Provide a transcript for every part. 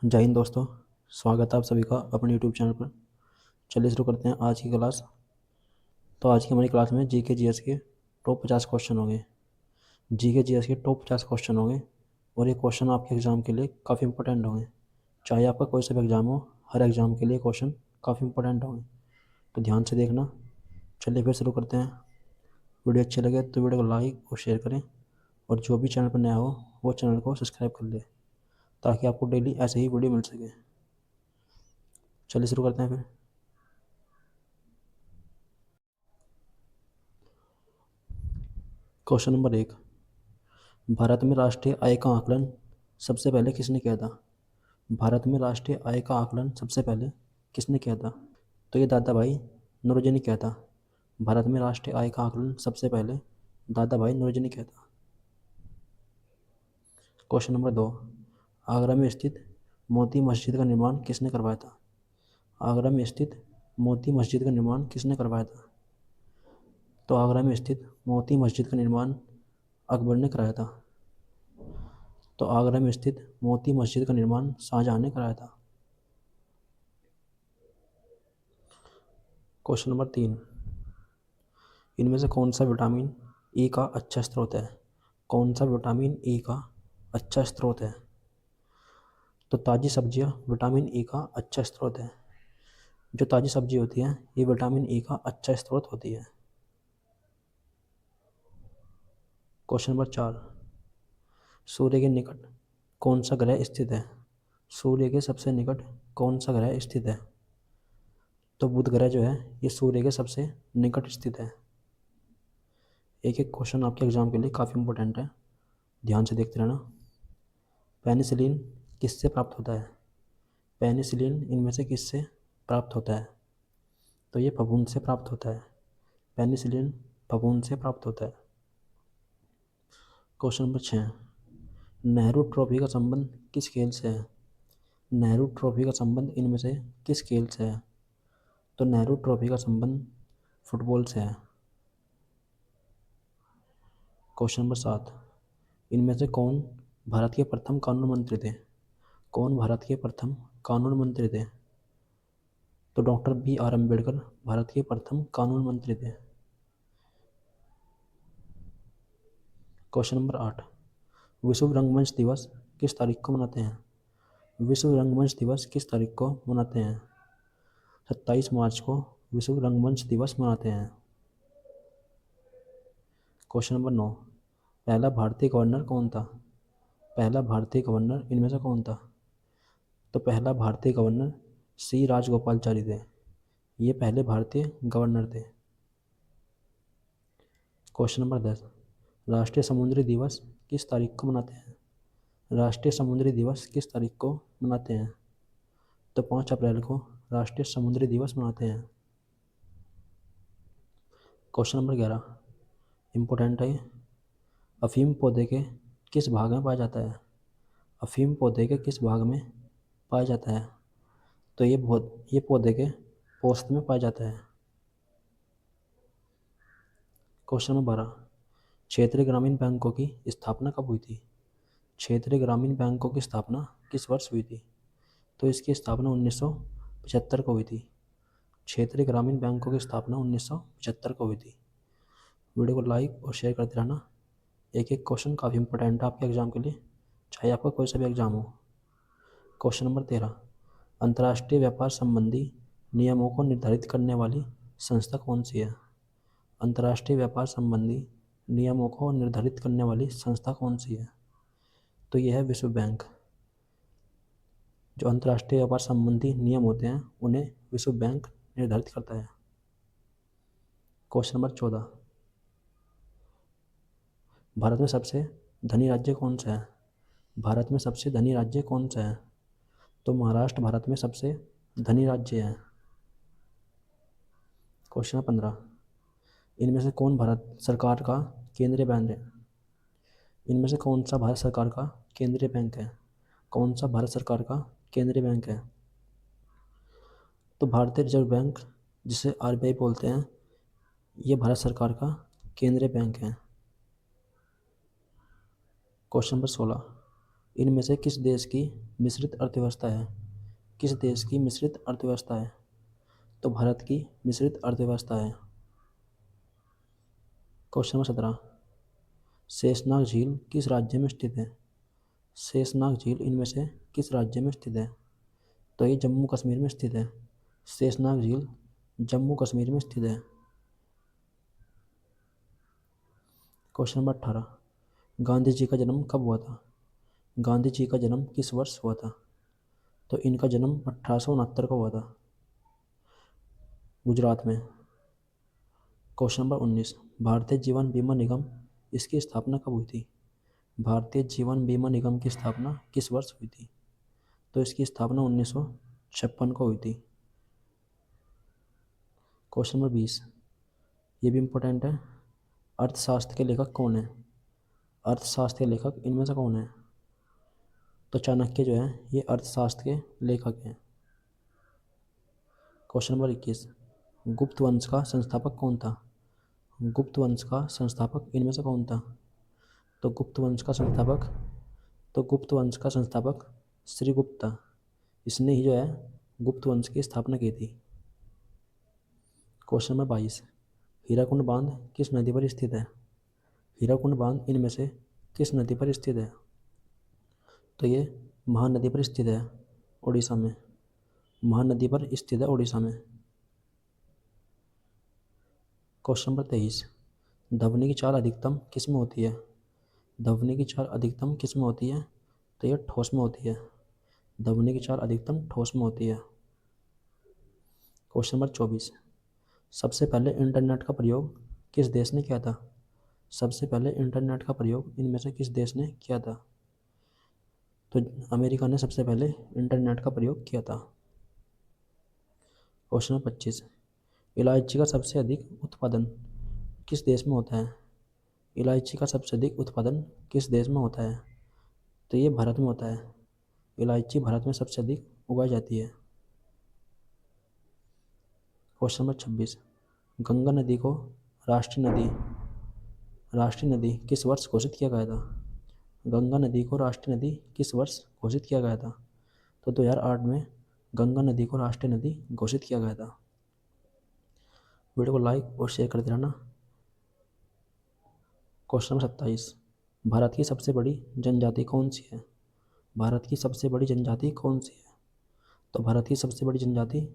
जय हिंद दोस्तों। स्वागत है आप सभी का अपने यूट्यूब चैनल पर। चलिए शुरू करते हैं आज की क्लास। तो आज की हमारी क्लास में जीके जीएस के टॉप 50 क्वेश्चन होंगे। जीके जीएस के टॉप 50 क्वेश्चन होंगे और ये क्वेश्चन आपके एग्ज़ाम के लिए काफ़ी इंपॉर्टेंट होंगे। चाहे आपका कोई सा भी एग्ज़ाम हो, हर एग्ज़ाम के लिए क्वेश्चन काफ़ी इंपॉर्टेंट होंगे, तो ध्यान से देखना। चलिए फिर शुरू करते हैं। वीडियो अच्छे लगे तो वीडियो को लाइक और शेयर करें, और जो भी चैनल पर नया हो वो चैनल को सब्सक्राइब कर ले, ताकि आपको डेली ऐसे ही वीडियो मिल सके। चलिए शुरू करते हैं फिर। Question number 1। भारत में राष्ट्रीय आय का आकलन सबसे पहले किसने किया था? भारत में राष्ट्रीय आय का आकलन सबसे पहले किसने किया था? तो ये दादा भाई नौरोजी ने किया था। भारत में राष्ट्रीय आय का आकलन सबसे पहले दादा भाई नौरोजी ने किया था। Question number 2। आगरा में स्थित मोती मस्जिद का निर्माण किसने करवाया था? आगरा में स्थित मोती मस्जिद का निर्माण किसने करवाया था? तो आगरा में स्थित मोती मस्जिद का निर्माण अकबर ने कराया था। तो आगरा में स्थित मोती मस्जिद का निर्माण शाहजहां ने कराया था। Question number 3। इनमें से कौन सा विटामिन ई का अच्छा स्रोत है? कौन सा विटामिन ई का अच्छा स्रोत है? तो ताज़ी सब्जियां विटामिन ई का अच्छा स्रोत है। जो ताज़ी सब्जी होती है ये विटामिन ई का अच्छा स्रोत होती है। Question number 4। सूर्य के निकट कौन सा ग्रह स्थित है? सूर्य के सबसे निकट कौन सा ग्रह स्थित है? तो बुध ग्रह जो है ये सूर्य के सबसे निकट स्थित है। एक एक क्वेश्चन आपके एग्जाम के लिए काफ़ी इंपॉर्टेंट है, ध्यान से देखते रहना। पेनिसिलिन किससे प्राप्त होता है? पेनिसिलिन इनमें से किससे प्राप्त होता है? तो ये फफूंद से प्राप्त होता है। पेनिसिलिन फफूंद से प्राप्त होता है। Question number 6। नेहरू ट्रॉफी का संबंध किस खेल से है? नेहरू ट्रॉफी का संबंध इनमें से किस खेल से है? तो नेहरू ट्रॉफी का संबंध फुटबॉल से है। Question number 7। इनमें से कौन भारत के प्रथम कानून मंत्री थे? कौन भारत के प्रथम कानून मंत्री थे? तो doctor B R Ambedkar Bharat के प्रथम कानून मंत्री थे। Question number 8। विश्व रंगमंच दिवस किस तारीख को मनाते हैं? विश्व रंगमंच दिवस किस तारीख को मनाते हैं? 27 मार्च को विश्व रंगमंच दिवस मनाते हैं। Question number 9। पहला भारतीय गवर्नर कौन था? पहला भारतीय गवर्नर इनमें से कौन था? तो पहला भारतीय गवर्नर सी राजगोपालचारी थे। ये पहले भारतीय गवर्नर थे। Question number 10। राष्ट्रीय समुद्री दिवस किस तारीख को मनाते हैं? राष्ट्रीय समुद्री दिवस किस तारीख को मनाते हैं? तो 5 अप्रैल को राष्ट्रीय समुद्री दिवस मनाते हैं। क्वेश्चन नंबर 11 इम्पोर्टेंट है। अफीम पौधे के किस भाग में पाया जाता है? अफीम पौधे के किस भाग में पाया जाता है? तो ये पौधे के पोस्त में पाया जाता है। Question number 12। क्षेत्रीय ग्रामीण बैंकों की स्थापना कब हुई थी? क्षेत्रीय ग्रामीण बैंकों की स्थापना किस वर्ष हुई थी? तो इसकी स्थापना 1975 को हुई थी। क्षेत्रीय ग्रामीण बैंकों की स्थापना 1975 को हुई थी। वीडियो को लाइक और शेयर करते रहना। एक एक क्वेश्चन काफ़ी इंपॉर्टेंट है आपके एग्जाम के लिए, चाहे आपका कोई सा भी एग्जाम हो। Question number 13। अंतर्राष्ट्रीय व्यापार संबंधी नियमों को निर्धारित करने वाली संस्था कौन सी है? अंतर्राष्ट्रीय व्यापार संबंधी नियमों को निर्धारित करने वाली संस्था कौन सी है? तो यह है विश्व बैंक। जो अंतर्राष्ट्रीय व्यापार संबंधी नियम होते हैं उन्हें विश्व बैंक निर्धारित करता है। Question number 14। भारत में सबसे धनी राज्य कौन सा है? भारत में सबसे धनी राज्य कौन सा है? तो महाराष्ट्र भारत में सबसे धनी राज्य है। क्वेश्चन 15। इनमें से कौन भारत सरकार का केंद्रीय बैंक है? इनमें से कौन सा भारत सरकार का केंद्रीय बैंक है? कौन सा भारत सरकार का केंद्रीय बैंक है? तो भारतीय रिजर्व बैंक, जिसे आरबीआई बोलते हैं, ये भारत सरकार का केंद्रीय बैंक है। Question number 16। इनमें से किस देश की मिश्रित अर्थव्यवस्था है? किस देश की मिश्रित अर्थव्यवस्था है? तो भारत की मिश्रित अर्थव्यवस्था है। क्वेश्चन नंबर 17, शेषनाग झील किस राज्य में स्थित है? शेषनाग झील इनमें से किस राज्य में स्थित है? तो ये जम्मू कश्मीर में स्थित है। शेषनाग झील जम्मू कश्मीर में स्थित है। क्वेश्चन नंबर 18, गांधी जी का जन्म कब हुआ था? गांधी जी का जन्म किस वर्ष हुआ था? तो इनका जन्म 1869 को हुआ था, गुजरात में। क्वेश्चन नंबर 19, भारतीय जीवन बीमा निगम इसकी स्थापना कब हुई थी? भारतीय जीवन बीमा निगम की स्थापना किस वर्ष हुई थी? तो इसकी स्थापना 1956 को हुई थी। क्वेश्चन नंबर 20, ये भी इम्पोर्टेंट है। अर्थशास्त्र के लेखक कौन है? अर्थशास्त्र के लेखक इनमें से कौन है? तो चाणक्य जो है ये अर्थशास्त्र के लेखक हैं। क्वेश्चन नंबर 21, गुप्त वंश का संस्थापक कौन था? गुप्त वंश का संस्थापक इनमें से कौन था? तो गुप्त वंश का संस्थापक श्रीगुप्त था। इसने ही जो है गुप्त वंश की स्थापना की थी। क्वेश्चन नंबर 22, हीराकुंड बांध किस नदी पर स्थित है? हीराकुंड बांध इनमें से किस नदी पर स्थित है? तो ये महानदी पर स्थित है, उड़ीसा में। महानदी पर स्थित है उड़ीसा में। क्वेश्चन नंबर 23, ध्वनि की चाल अधिकतम किस में होती है? ध्वनि की चाल अधिकतम किस में होती है? तो यह ठोस में होती है। ध्वनि की चाल अधिकतम ठोस में होती है। क्वेश्चन नंबर 24, सबसे पहले इंटरनेट का प्रयोग किस देश ने किया था? सबसे पहले इंटरनेट का प्रयोग इनमें से किस देश ने किया था? तो अमेरिका ने सबसे पहले इंटरनेट का प्रयोग किया था। क्वेश्चन नंबर 25, इलायची का सबसे अधिक उत्पादन किस देश में होता है? इलायची का सबसे अधिक उत्पादन किस देश में होता है? तो ये भारत में होता है। इलायची भारत में सबसे अधिक उगाई जाती है। क्वेश्चन नंबर 26, गंगा नदी को राष्ट्रीय नदी किस वर्ष घोषित किया गया था? गंगा नदी को राष्ट्रीय नदी किस वर्ष घोषित किया गया था? तो 2008 में गंगा नदी को राष्ट्रीय नदी घोषित किया गया था। वीडियो को लाइक और शेयर करते रहना। क्वेश्चन नंबर 27, भारत की सबसे बड़ी जनजाति कौन सी है? भारत की सबसे बड़ी जनजाति कौन सी है? तो भारत की सबसे बड़ी जनजाति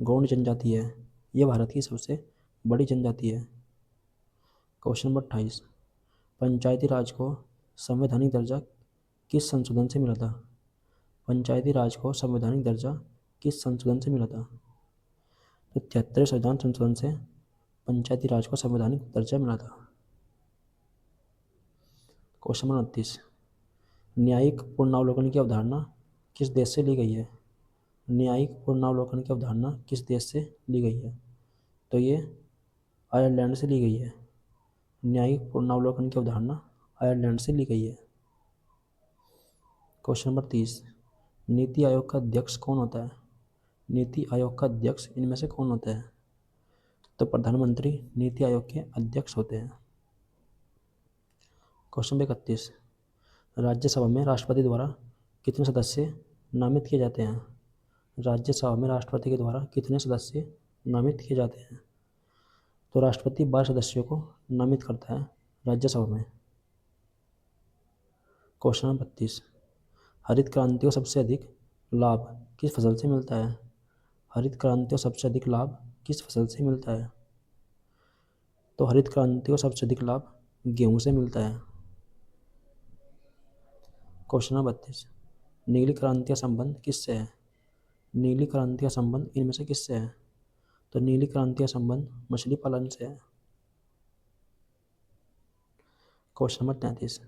गौंड जनजाति है। ये भारत की सबसे बड़ी जनजाति है। क्वेश्चन नंबर 28, पंचायती राज को संवैधानिक दर्जा किस संशोधन से मिला था? पंचायती राज को संवैधानिक दर्जा किस संशोधन से मिला था? तो 73 संविधान संशोधन से पंचायती राज को संवैधानिक दर्जा मिला था। क्वेश्चन नंबर 29, न्यायिक पुनरावलोकन की अवधारणा किस देश से ली गई है? न्यायिक पुनरावलोकन की अवधारणा किस देश से ली गई है? तो ये आयरलैंड से ली गई है। न्यायिक पुनरावलोकन की अवधारणा आयरलैंड से ली गई है। क्वेश्चन नंबर 30, नीति आयोग का अध्यक्ष कौन होता है? नीति आयोग का अध्यक्ष इनमें से कौन होता है? तो प्रधानमंत्री नीति आयोग के अध्यक्ष होते हैं। क्वेश्चन नंबर 31, राज्यसभा में राष्ट्रपति द्वारा कितने सदस्य नामित किए जाते हैं? राज्यसभा में राष्ट्रपति के द्वारा कितने सदस्य नामित किए जाते हैं? तो राष्ट्रपति 12 सदस्यों को नामित करता है राज्यसभा में। क्वेश्चन नंबर 32, हरित क्रांति को सबसे अधिक लाभ किस फसल से मिलता है? हरित क्रांति को सबसे अधिक लाभ किस फसल से मिलता है? तो हरित क्रांति को सबसे अधिक लाभ गेहूं से मिलता है। क्वेश्चन नंबर 32, नीली क्रांति का संबंध किससे है? नीली क्रांति का संबंध इनमें से किससे है? तो नीली क्रांति का संबंध मछली पालन से है। क्वेश्चन नंबर 33,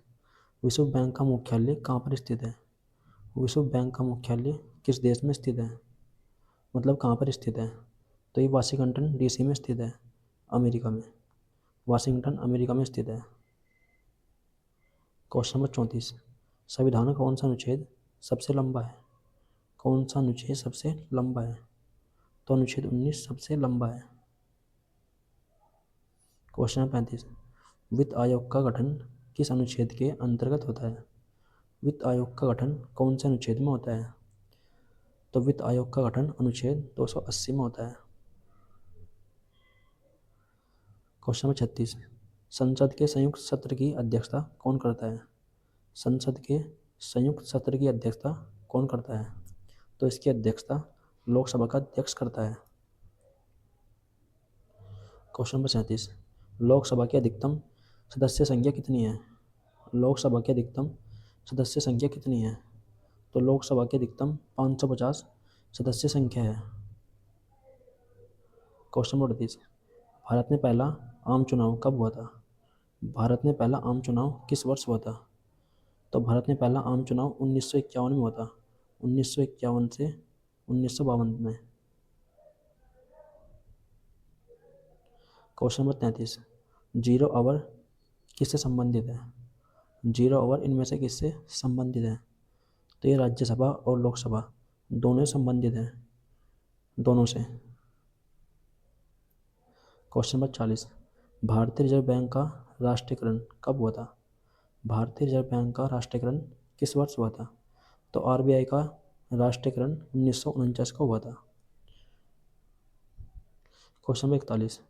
विश्व बैंक का मुख्यालय कहाँ पर स्थित है? विश्व बैंक का मुख्यालय किस देश में स्थित है? मतलब कहाँ पर स्थित है? तो ये वाशिंगटन डीसी में स्थित है, अमेरिका में। वाशिंगटन अमेरिका में स्थित है। क्वेश्चन नंबर 34, संविधान का कौन सा अनुच्छेद सबसे लंबा है? कौन सा अनुच्छेद सबसे लंबा है? तो अनुच्छेद 19 सबसे लंबा है। क्वेश्चन नंबर 35, वित्त आयोग का गठन किस अनुच्छेद के अंतर्गत होता है? वित्त आयोग का गठन कौन से अनुच्छेद में होता है? तो वित्त आयोग का गठन अनुच्छेद 280 में होता है। क्वेश्चन नंबर 36, संसद के संयुक्त सत्र की अध्यक्षता कौन करता है? संसद के संयुक्त सत्र की अध्यक्षता कौन करता है? तो इसकी अध्यक्षता लोकसभा का अध्यक्ष करता है। क्वेश्चन नंबर 37, लोकसभा की अधिकतम सदस्य संख्या कितनी है? लोकसभा की अधिकतम सदस्य संख्या कितनी है? तो लोकसभा की अधिकतम 550 सदस्य संख्या है। क्वेश्चन नंबर 38, भारत में पहला आम चुनाव कब हुआ था? भारत में पहला आम चुनाव किस वर्ष हुआ था? तो भारत में पहला आम चुनाव 1951 में हुआ था। 1951 से 1952 में। क्वेश्चन नंबर 33, जीरो आवर किससे संबंधित है? जीरो आवर इनमें से किससे संबंधित है? तो ये राज्यसभा और लोकसभा दोनों से संबंधित हैं, दोनों से। क्वेश्चन नंबर 40, भारतीय रिजर्व बैंक का राष्ट्रीयकरण कब हुआ था? भारतीय रिजर्व बैंक का राष्ट्रीयकरण किस वर्ष हुआ था? तो आरबीआई का राष्ट्रीयकरण 1949 को हुआ था। क्वेश्चन नंबर 41,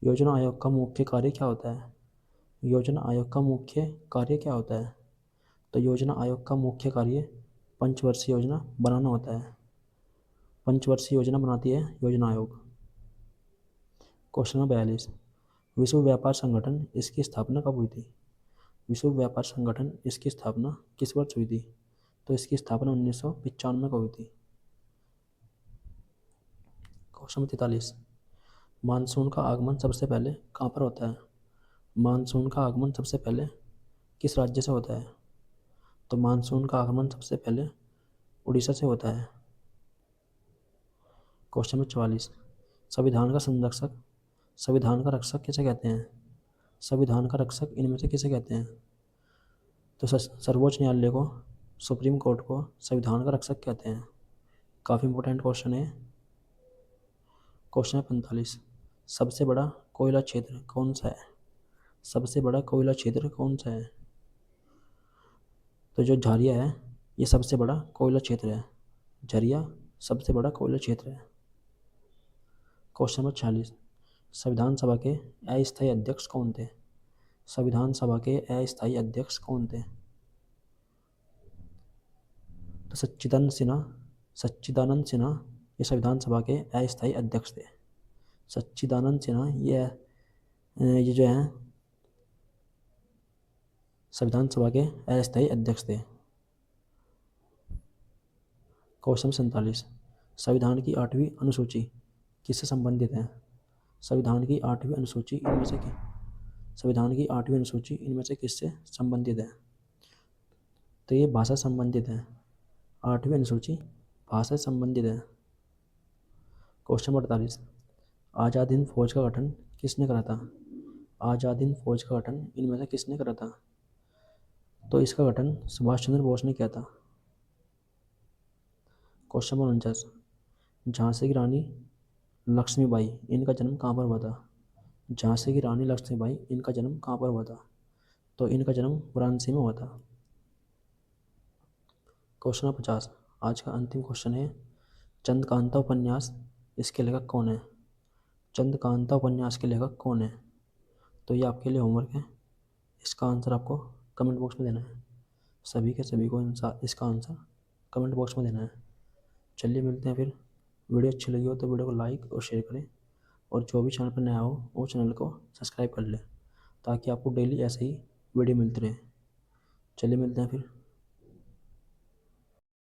योजना आयोग का मुख्य कार्य क्या होता है? योजना आयोग का मुख्य कार्य क्या होता है? तो योजना आयोग का मुख्य कार्य पंचवर्षीय योजना बनाना होता है। पंचवर्षीय योजना बनाती है योजना आयोग। क्वेश्चन नंबर 42, विश्व व्यापार संगठन इसकी स्थापना कब हुई थी? विश्व व्यापार संगठन इसकी स्थापना किस वर्ष हुई थी? तो इसकी स्थापना 1995 को हुई थी। क्वेश्चन नंबर 43, मानसून का आगमन सबसे पहले कहाँ पर होता है? मानसून का आगमन सबसे पहले किस राज्य से होता है? तो मानसून का आगमन सबसे पहले उड़ीसा से होता है। क्वेश्चन नंबर 44, संविधान का संरक्षक संविधान का रक्षक किसे कहते हैं? संविधान का रक्षक इनमें से किसे कहते हैं? तो सर्वोच्च न्यायालय को, सुप्रीम कोर्ट को संविधान का रक्षक कहते हैं। काफ़ी इंपॉर्टेंट क्वेश्चन है। क्वेश्चन 45, सबसे बड़ा कोयला क्षेत्र कौन सा है? सबसे बड़ा कोयला क्षेत्र कौन सा है? तो जो झारिया है ये सबसे बड़ा कोयला क्षेत्र है। झरिया सबसे बड़ा कोयला क्षेत्र है। क्वेश्चन नंबर 46, संविधान सभा के अस्थायी अध्यक्ष कौन थे? संविधान सभा के अस्थायी अध्यक्ष कौन थे? तो सच्चिदानंद सिन्हा ये संविधान सभा के अस्थायी अध्यक्ष थे। सच्चिदानंद सिन्हा ये जो हैं संविधान सभा के अस्थायी अध्यक्ष थे। क्वेश्चन 47, संविधान की 8वीं अनुसूची किससे संबंधित है? संविधान की 8वीं अनुसूची इनमें से किससे संबंधित है? तो ये भाषा संबंधित है। 8वीं अनुसूची भाषा से संबंधित है। क्वेश्चन 48, आज़ाद हिंद फौज का गठन किसने करा था? आज़ाद हिंद फौज का गठन इनमें से किसने करा था? तो इसका गठन सुभाष चंद्र बोस ने किया था। क्वेश्चन नंबर 49, झांसी की रानी लक्ष्मीबाई इनका जन्म कहाँ पर हुआ था? झांसी की रानी लक्ष्मीबाई इनका जन्म कहाँ पर हुआ था? तो इनका जन्म वाराणसी में हुआ था। क्वेश्चन नंबर 50, आज का अंतिम क्वेश्चन है, चंद्रकांता उपन्यास इसके लेखक कौन है? चंद्रकांता उपन्यास के लेखक कौन है? तो ये आपके लिए होमवर्क है। इसका आंसर आपको कमेंट बॉक्स में देना है। सभी के सभी को इसका आंसर कमेंट बॉक्स में देना है। चलिए मिलते हैं फिर। वीडियो अच्छी लगी हो तो वीडियो को लाइक और शेयर करें, और जो भी चैनल पर नया हो वो चैनल को सब्सक्राइब कर लें, ताकि आपको डेली ऐसे ही वीडियो मिलती रहे। चलिए मिलते हैं फिर।